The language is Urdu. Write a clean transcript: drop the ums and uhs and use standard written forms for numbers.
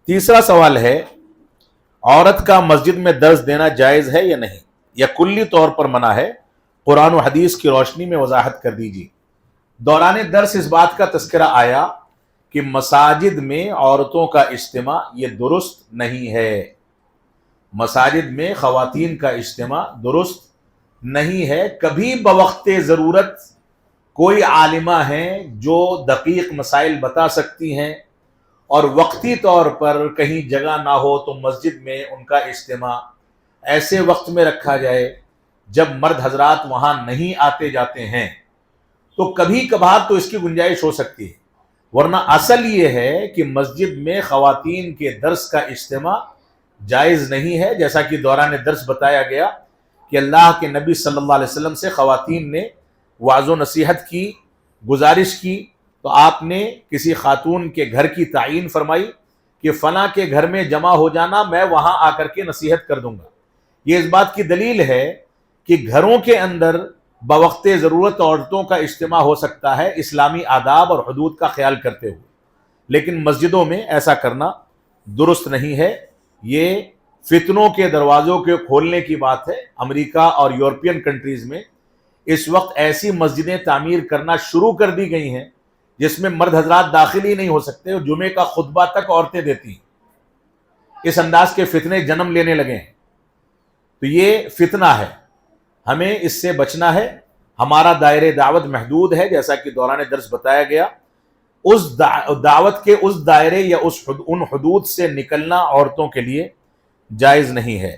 تیسرا سوال ہے، عورت کا مسجد میں درس دینا جائز ہے یا نہیں، یا کلی طور پر منع ہے؟ قرآن و حدیث کی روشنی میں وضاحت کر دیجیے۔ دوران درس اس بات کا تذکرہ آیا کہ مساجد میں عورتوں کا اجتماع یہ درست نہیں ہے، مساجد میں خواتین کا اجتماع درست نہیں ہے۔ کبھی بوقت ضرورت کوئی عالمہ ہیں جو دقیق مسائل بتا سکتی ہیں، اور وقتی طور پر کہیں جگہ نہ ہو تو مسجد میں ان کا اجتماع ایسے وقت میں رکھا جائے جب مرد حضرات وہاں نہیں آتے جاتے ہیں، تو کبھی کبھار تو اس کی گنجائش ہو سکتی ہے، ورنہ اصل یہ ہے کہ مسجد میں خواتین کے درس کا اجتماع جائز نہیں ہے۔ جیسا کہ دوران درس بتایا گیا کہ اللہ کے نبی صلی اللہ علیہ وسلم سے خواتین نے وعظ و نصیحت کی، گزارش کی، تو آپ نے کسی خاتون کے گھر کی تعیین فرمائی کہ فلاں کے گھر میں جمع ہو جانا، میں وہاں آ کر کے نصیحت کر دوں گا۔ یہ اس بات کی دلیل ہے کہ گھروں کے اندر بوقت ضرورت عورتوں کا اجتماع ہو سکتا ہے اسلامی آداب اور حدود کا خیال کرتے ہوئے، لیکن مسجدوں میں ایسا کرنا درست نہیں ہے۔ یہ فتنوں کے دروازوں کے کھولنے کی بات ہے۔ امریکہ اور یورپین کنٹریز میں اس وقت ایسی مسجدیں تعمیر کرنا شروع کر دی گئی ہیں جس میں مرد حضرات داخل ہی نہیں ہو سکتے، اور جمعے کا خطبہ تک عورتیں دیتی ہیں۔ اس انداز کے فتنے جنم لینے لگے ہیں، تو یہ فتنہ ہے، ہمیں اس سے بچنا ہے۔ ہمارا دائرہ دعوت محدود ہے، جیسا کہ دوران درس بتایا گیا، اس دعوت کے اس دائرے یا ان حدود سے نکلنا عورتوں کے لیے جائز نہیں ہے۔